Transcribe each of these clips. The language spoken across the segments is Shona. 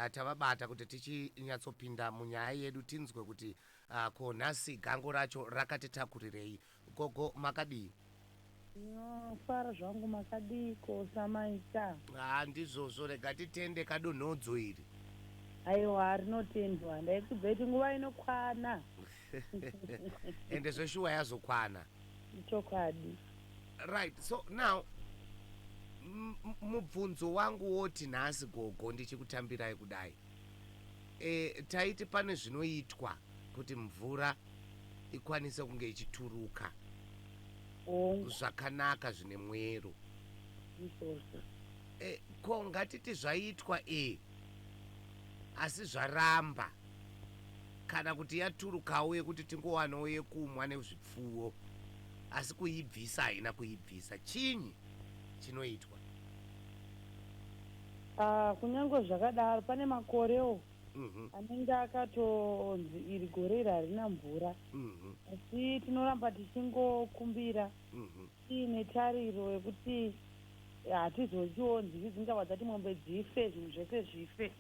tavabata kuti tichinyatsopinda munyaya yedu tinzwe kuti ko nhasi gango racho rakatitakurirei. Gogo makadii? Fara zvangu makadii samaita? Ndizvozvo, rega titende kadonhodzo iri. Aiwa, rinotendwa. Ndaikubveti nguva inokwana. Ende zveshuwa yazokwana. Chokwadi. Right, so now mubvunzo wangu woti nhasi Gogo ndichikutambirai kudai. Taiti pane zvinoitwa kuti mvura ikwanise kunge ichituruka zvakanaka zvine mwero. Ko ngatiti zvaitwa asi zvaramba, kana kuti yaturukawo yekuti tingowanawo yekumwa nezvipfuwo, asi kuibvisa haina kuibvisa, chinyi chinoitwa? Kunyange zvakadaro pane makorewo anenge akatonzi iri gore iri harina mvura, asi tinoramba tichingokumbira tiine tariro yekuti hatizochiwo nzivi dzingava dzati mombe dzife, zvinhu zvese zvife,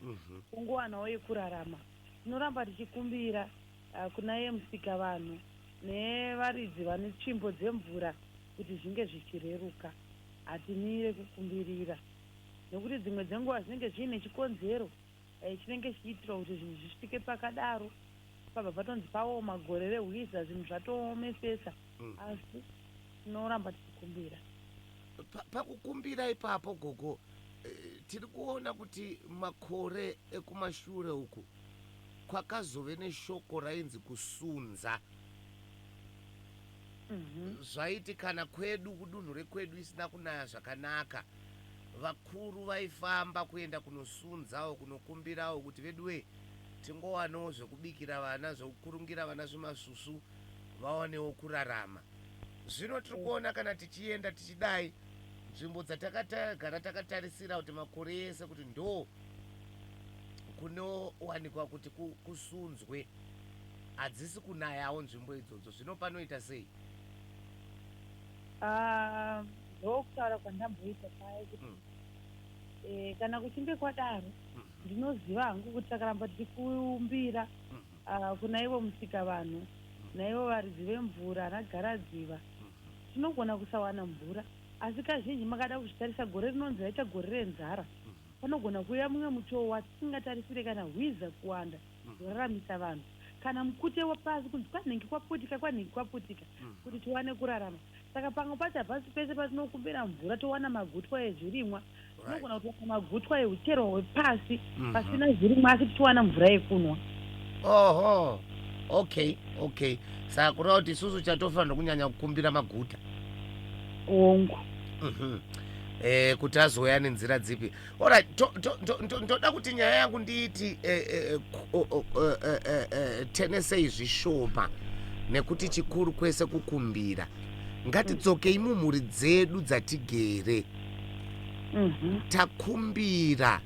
kungowanawo yekurarama. Tinoramba tichikumbira kuna yemusika vanhu nevaridzi vane tsvimbo dzemvura kuti zvinge zvichireruka. Hatimire kukumbirira nekuti dzimwe dzenguva zvinenge zviine chikonzero chinenge chiitira kuti zvinhu zvisvike pakadaro, pabva patonzi paoma gore rehwiza, zvinhu zvatoomesesa, asi tinoramba tichikumbira. Pakukumbira ipapo Gogo, tiri kuona kuti makore ekumashure uku kwakazove neshoko rainzi kusunza. Zvaiti kana kwedu kudunhu rekwedu isina kunaya zvakanaka, vakuru vaifamba kuenda kunosunzawo, kunokumbirawo kuti veduwe tingowanawo zvekubikira vana, zvekukurungira vana zvimasusu, vawanewo kurarama. Zvino tiri kuona kana tichienda tichidai, nzvimbo dzatakagara takatarisira kuti makore ese kuti ndo kunowanikwa kuti kusunzwe, hadzisi kunayawo nzvimbo idzodzo. Zvino panoita sei? Ndokutaura kwandamboita paya kuti kana kuchinge kwadaro, ndinoziva hangu kuti takaramba tichikumbira kuna ivo musika vanhu naivo varidzi vemvura, anagaradziva, tinogona kusawana mvura. Asi kazhinji makada kuzvitarisa, gore rinonzi raita gore renzara. Panogona kuuya mumwe mutowo watisingatarisire kana hwiza kuwanda kuraramisa vanhu, kana mukute wapasi kunzi kwanhingi kwaputika, kwanhingi kwaputika, kuti tiwane kurarama. Saka pamwe pacho pasi pese patinokumbira mvura towana magutwa ezvirimwa, tinogona kutowana magutwa euchero hwepasi pasina zvirimwa, asi tichiwana mvura yekunwa. Oho, okay. Saka kureva kuti isusu chatofanira kunyanya kukumbira maguta ongo kuti azouya nenzira dzipi. Alright, ndoda kuti nyaya yangu ndiiti tenesei zvishoma nekuti chikuru kwese kukumbira. Ngatidzokei mumhuri dzedu dzatigere, takumbirira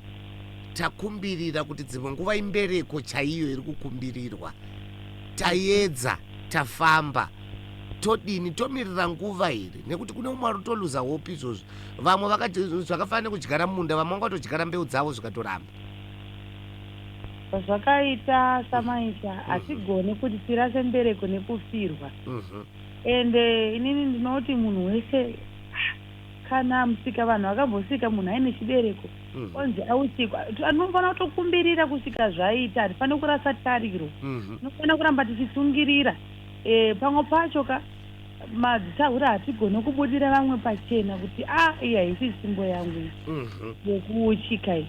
kuti dzimwe nguva imbereko chaiyo iri kukumbirirwa, taedza, tafamba, todini, tomirira nguva iri, nekuti kune umwe arotoluza hope izvozvo. Vamwe vakati zvakafanira kudyara munda, vamwe vangatodyara mbeu dzavo zvikatorambo. Zvakaita samaita, hatigone kuti tirase mbereko nekufirwa. Ende inini ndinoti munhu wese, kana musika vanhu vakambosika munhu aine chibereko, onzi ausikwa, anofanira kutokumbirira kusvika zvaita, hatifanira kurasa tariro. Tinofanira kuramba tichitsungirira. Pamwe pacho madzitaura hatigone kubudira vamwe pachena kuti iyi haisi simbo yangu yekuchika iyi.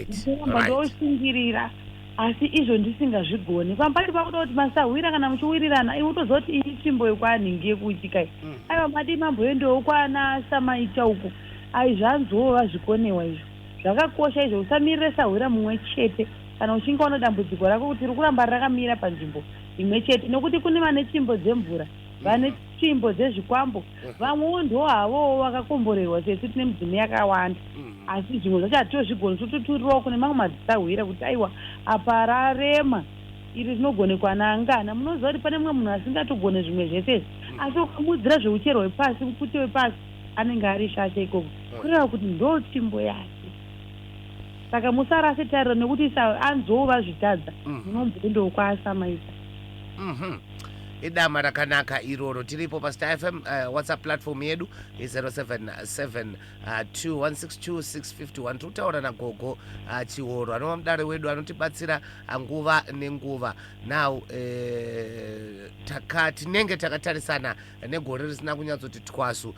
Tinoramba toshingirira, asi izvo ndisingazvigoni. Pambari pakuda kuti masahwira kana muchiwirirana, iwe utoziva kuti iyi tsvimbo yekwanhingi yekuchika iyi. Aiwa madi mamboendewo kwana samaita uku. Zvanzova zvikonewa izvo. Zvakakosha izvo, usamirire sahwira mumwe chete kana uchinge una dambudziko rako kuti riri kuramba rakamira panzvimbo imwe chete, nekuti kune vane tsvimbo dzemvura, vane tsvimbo dzezvikwambo, vamwewo ndo havowo vakakomborerwa sesu tine midzimu yakawanda. Asi zvimwe zvacho hatitozvigoni, tototurirawo kune mamwe madzisahwira kuti aiwa apa rarema iri rinogonekwa naangana. Munoziva kuti pane mumwe munhu asingatogone zvimwe zvese, asi ukamudzira zveuchero hwepasi, mupute wepasi, anenge ari shasha ikoko, kureva kuti ndo tsvimbo yake. saka musarase tariro nekuti anzova zvitadza munombondokwasamaisa. Idama rakanaka iroro. Tiripo pa Star FM WhatsApp platform yedu 0772162651. Tutaura na Gogo Chihoro anova mudare wedu anotibatsira nguva nenguva. Now tinenge takatarisana negore risina kunyatsoti twasu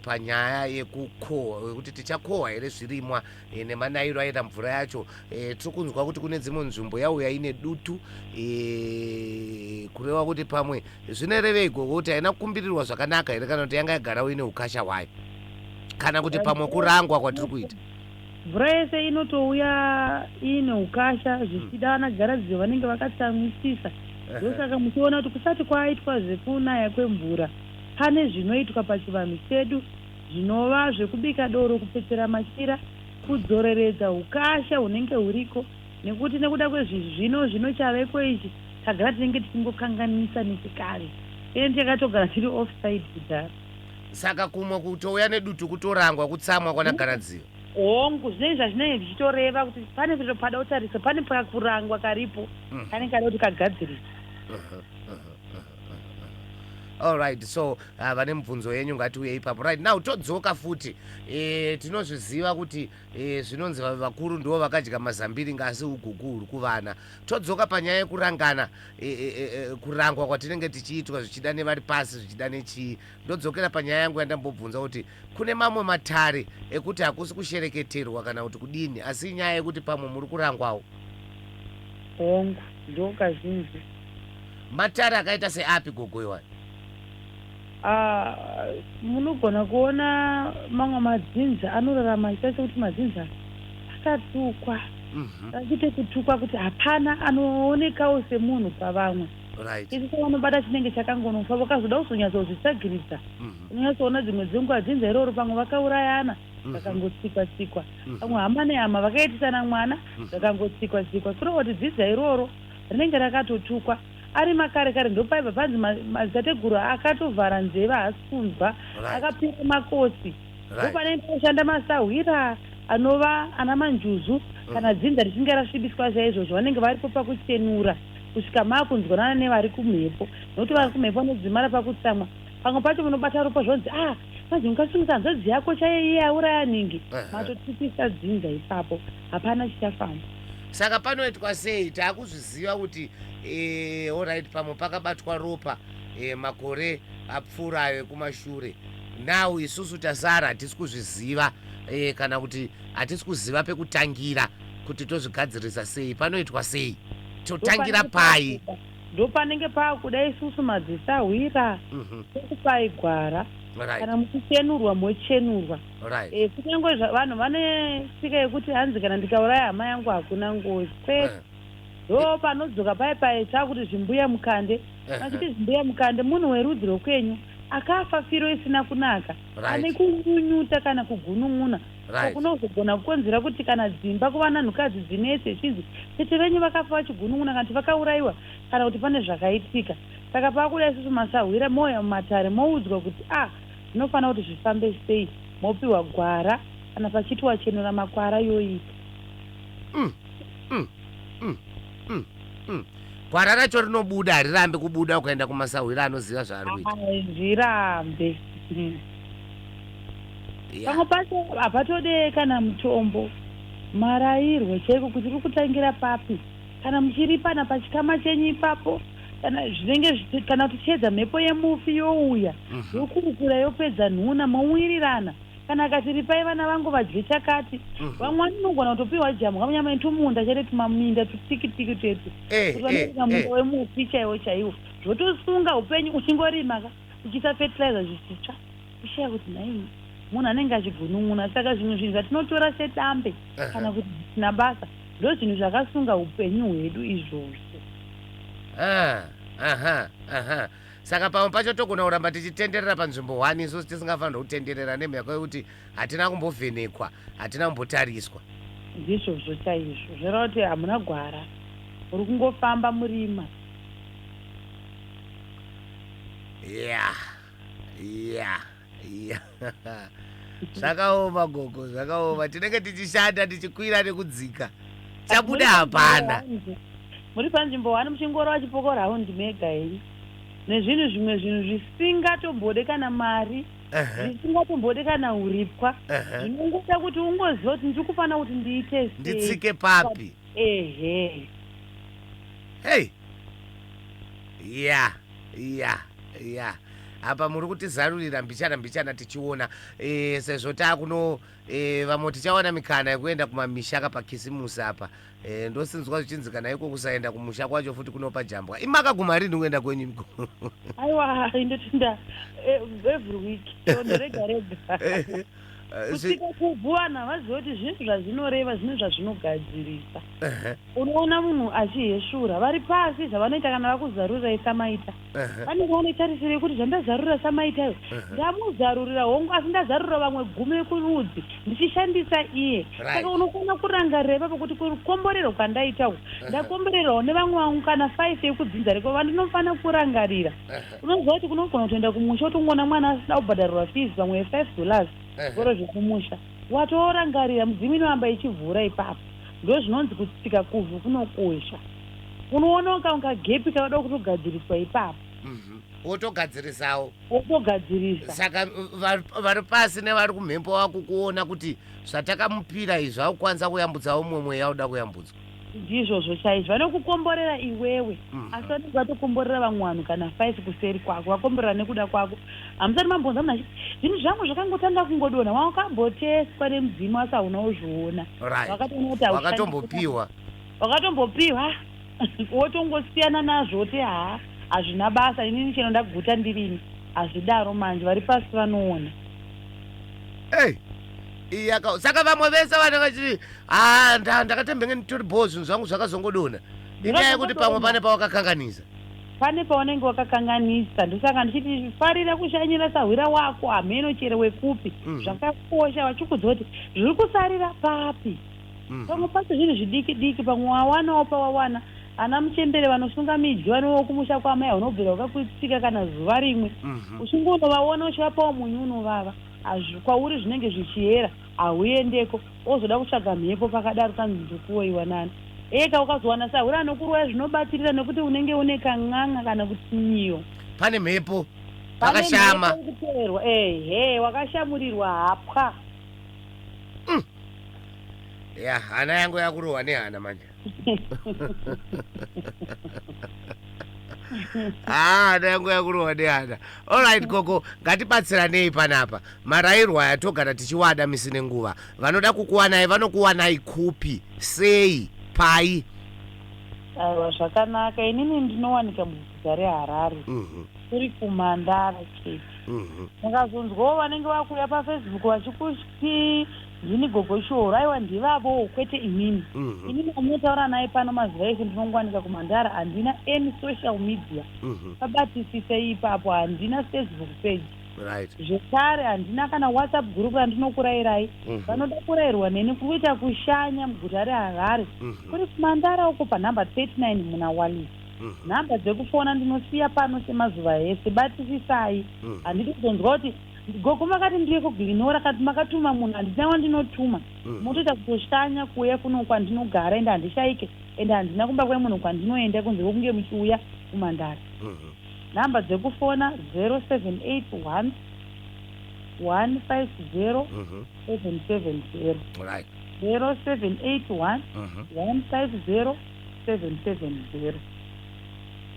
panyaya yekukohwa, wekuti tichakohwa here zvirimwa nemanairo aita mvura yacho. Tiri kunzwa kuti kune dzimwe nzvimbo yauya ine dutu, kureva kuti pamwe zvinerevei Gogo kuti haina kukumbirirwa zvakanaka here kana kuti yanga yagarawo ine ukasha hwayo, kana kuti pamwe kurangwa kwatiri kuita? Mvura yese inotouya ine ukasha zvichida vanagaradziwo vanenge vakatsamwisisa. Ndosaka muchiona kuti kusati kwaitwa zvekunaya kwemvura pane zvinoitwa pachivanhu chedu zvinova zvekubika doro, kupetsera machira, kudzoreredza ukasha hunenge huriko, nekuti nekuda kwezvino chaveko ichi tagara tinenge tichingokanganisa nechikare, takatogara tiri offside kudhara. Saka kumwe kutouya nedutu kutorangwa kutsamwa kwanagaradziwo hongu zvinenge zvazvinenge zvichitoreva kuti pane zviro pada kutarisa, pane pakurangwa karipo kanenge kada kuti kagadziriswa. Alright, so vane mubvunzo yenyu ngatiuye ipapo. Right now todzoka futi, tinozviziva kuti zvinonzi vakuru ndivo vakadya mazambiri ngasi ugugu huri kuvana. Todzoka panyaya yekurangana, kurangwa kwatinenge tichiitwa zvichida nevari pasi zvichida nechii. Ndodzokera panyaya yangu yandambobvunza kuti kune mamwe matare ekuti hakusi kushereketerwa kana kuti kudini, asi inyaya yekuti pamwe muri kurangwawo. Hongu ndo kazhinji. Matare akaita seapi Gogo iwayo? Munogona kuona mamwe madzinza anorarama achiita sekuti madzinza akatukwa, achiite kutukwa kuti hapana anoonekawo semunhu pavamwe. Isi vanobata chinenge chakangonofa, vakazoda kuzonyatsozvitsagiridza. Unonyatsoona dzimwe dzenguva dzinza iroro pamwe vakaurayana zvakangotsikwa-tsikwa, pamwe hama nehama vakaitisana mwana zvakangotsikwa-tsikwa, kureva kuti dzinza iroro rinenge rakatotukwa. Ari makare ndopaibva panzi madzitateguru akatovhara nzeve haasi kunzwa, akapinda makosi. Ndopanenge pashanda masahwira anova ana manjuzu, kana dzinza richinge rasvibiswa chaizvozvo vanenge varipo pakuchenura kusvika maakunzwanana nevari kumhepo, nokuti vari kumhepo vanodzimara pakutsamwa. Pamwe pacho munobata ropa zvonzi manje mukasungisa nzodzi yako chaiye auraya ningi, matotipisa dzinza ipapo, hapana chichafamba. Saka panoitwa sei? Taakuzviziva kuti alright pamwe pakabatwa ropa makore apfuurayo ekumashure. Now isusu tasara hatisi kuzviziva, kana kuti hatisi kuziva pekutangira kuti tozvigadzirisa sei. Panoitwa sei? Totangira pai? Ndopanenge paakuda isusu madzisahwira ekupai gwara, kana muchichenurwa mochenurwa. Kunyange vanhu vane tsika yekuti hanzi kana ndikauraya hama yangu hakuna ngozi. Ndo panodzoka pai takuti zvimbuya mukande. Machiti zvimbuya mukande munhu werudzi rwokwenyu akafa firo isina kunaka, ane kunyunyuta kana kugunun'una, kunozogona kukonzera kuti kana dzimba kuva nanhukadzi dzinese zvinzi tete venyu vakafa vachigunun'una kana kuti vakaurayiwa kana kuti pane zvakaitika. Saka pakuda isusu masahwira moya mumatare moudzwa kuti zvinofanira kuti zvifambe sei, mopiwa gwara kana pachitwa chenura makwara yoita. Gwara racho rinobuda, harirambe kubuda ukaenda kumasahwira anoziva zvaari kuita? Zvirambe. Pamwe pacho hapatode kana mutombo, marairwe cheko kuti uri kutangira papi, kana muchiri pana pachikama chenyu ipapo, kana zvinenge kana kuti chedza mhepo yemufi youya yokurukura yopedza nhuna mouwirirana, kana akati ripai vana vangu vadye chakati, vamwe vanogona kutopiwa jamu kamunyama netumunda chete tumaminda tutiki-tiki twetu, kuti vanoita munda wemufi chaiwo, zvotosunga upenyu uchingorima uchiisa fertilizer zvichitsva, kushaya kuti nai munhu anenge achigunun'una. Saka zvinhu zvatinotora sedambe kana kuti zvisina basa ndo zvinhu zvakasunga upenyu hwedu izvozvo. Saka pamwe pacho togona kuramba tichitenderera panzvimbo 1 isusu tisingafanira kutenderera nemhaka yekuti hatina kumbovhenekwa, hatina kumbotariswa. Ndizvozvo chaizvo zvoreva kuti hamuna gwara, uri kungofamba murima. Zvakaoma gogo, zvakaoma. Tinenge tichishanda tichikwira nekudzika. Chabuda hapana. Muri panzvimbo 1 muchingoro vachipoko raundi mega hei. Nezvinhu zvimwe zvinhu zvisingatombode kana mari. Zvisingatombode kana uripwa. Zvinongoda kuti ungoziva kuti ndiri kufanira kuti ndiite sei. Nditsike papi. Ehe. Hey. Yeah. Apa muri kutizarurira mbichana tichiona sezvo takuno vamwe tichawana mikana yekuenda kumamisha pakisimusi apa. Ndosinzwa zvichinzi kana iko kusaenda kumusha kwacho futi kunopa jambwa. Imakaguma rini kuenda kwenyu miko? Aiwa indotinda every week. Rega rega. Kusika kubhuwana vaziva kuti zvinhu zvazvinoreva zvinhu zvazvinogadzirisa. Unoona munhu achiheshura vari pasi zvavanoita kana vakuzarurirai samaita. Vanenge vanotarisire kuti zvandazarurira samaita ndamuzarurira hongu asi ndazarurira vamwe gume kurudzi ndichishandisa iye. Saka unofanira kurangarira ipapo kuti kukomborero kwandaita ndakomborerawo nevamwe vangu kana 5 yekudzinza reko vandinofanira kurangarira. Unoziva kuti kunogona kutoenda kumusha wotongoona mwana asina kubhadharirwa fees vamwe $5. Zvoro zvekumusha watorangarira mudzimu inoamba ichivhura ipapo. Ndo zvinonzi kutsika kuvhu kunokosha. Unoona unga gepi kauda kutogadziriswa ipapo. Wotogadzirisawo. Wotogadzirisa. Saka vari pasi nevari kumhembo wako kuona kuti zvatakamupira izvi akukwanisa kuyambudzawo mumwe mweya uda kuyambudzwa. Ndizvozvo chaizvo vanokukomborera iwewe asi vanenge vatokomborera vamwe vanhu kana 5 kuseri kwako vakomborera nekuda kwako. Hamusati mambonza munhu achiti zvinhu zvangu zvakangotanga kungodonha wakamboteswa nemudzimu asi hauna kuzviona. Wakatombopiwa wotongosiyana nazvo kuti hazvina basa inini cheno ndaguta ndirini. Hazvidaro manje vari pasi vanoona. Saka vamwe vese vanenge vachiti ndakatembenga nditori bho zvinhu zvangu zvakazongodona. Inyaya yekuti pamwe pane pawakakanganisa. Pane paunenge wakakanganisa. Ndosaka ndichiti farira kushanyira sahwira wako hameno chero wekupi. Zvakakosha vachikudziva kuti zviri kusarira papi. Pamwe pacho zvinhu zvidiki diki pamwe wawanawo pawawana. Ana muchembere vanosunga midzi vanowo kumusha kwamai unobvira wakakutsika kana zuva rimwe. Uchingonovaona uchivapawo munyu unovava. Kwauri zvinenge zvichiyera hauendeko ozoda kutsvaga mhepo pakadaro kanzvikuwoiwa nani. Eka ukazowana sahwira anokuroya zvinobatirira nekuti unenge une kan'anga kana kuti nyiyo. Pane mhepo pakashama. Wakashamurirwa hapwa. Hana yangu yakurohwa nehana manje. Hana yangu yakurohwa nehana. Alright Gogo, ngatibatsiranei panapa. Marairwa yatogara tichiwada misi nenguva. Vanoda kukuwanai vanokuwanai kupi sei pai? Aiwa zvakanaka. Inini ndinowanika muguta reHarare. Tiri kuMandara chete. Ndakazonzwawo vanenge vakuuya paFacebook vachikuti ndini Gogo Chihoro. Aiwa ndivavo kwete inini. Inini amunotaura naye pano mazuva ese ndinongwanika kuMandara handina any social media. Kabatisisa ipapo handina Facebook page. Zvekare handina kana WhatsApp group randinokurayirai. Vanoda kurayirwa neni kuita kushanya muguta reHarare. Kuri kuMandara uko panhamba 39 muna Wali. Nhamba dzekufona ndinosiya pano semazuva ese. Batisisai. Handidi kuzonzwa kuti Gogo makati ndiye kugirinora kati makatuma munhu handina wandinotuma. Motoita kutoshanya kuuya kuno kwandinogara ende handishaike ende handina kumba kwemunhu kwandinoenda kunze kwokunge muchiuya kuMandara. Nhamba dzekufona 0781 150 770. 0781 150 770.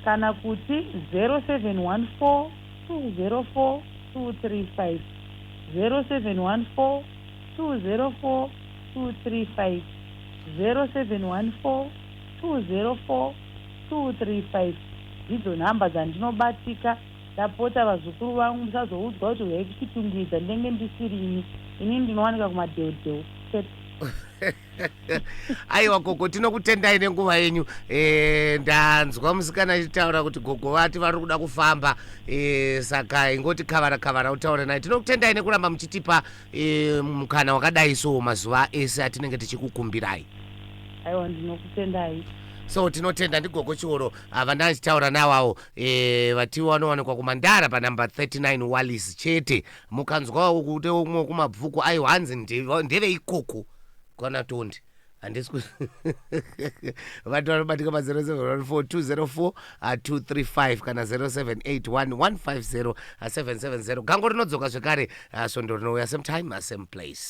Kana kuti 0714 204 235. 0714 204 235. 0714 204 235. Ndidzo nhamba dzandinobatika. Ndapota vazukuru vangu musazoudzwa kuti huyai kuchitungidza ndenge ndisirini. Ini ndinowanika kumadheudheu. Aiwa Gogo, tinokutendai nenguva yenyu. Ndanzwa musikana achitaura kuti Gogo vati vari kuda kufamba, saka ingoti kavara utaure naye. Tinokutendai nekuramba muchitipa mukana wakadai so mazuva ese atinenge tichikukumbirai. Aiwa ndinokutendai. So tinotenda ndigogo Chihoro vandachitaura navawo vatiwo vanowanikwa kumandara panumber 39 Wallis chete. Mukanzwawo kuti umwe kumabvuku aiwa hanzi ndeve ikoko kana tondi handisi vantu vanobatika pa0714204235 kana 0781150770. Gango rinodzoka zvekare, so ndo rinouya same time same place.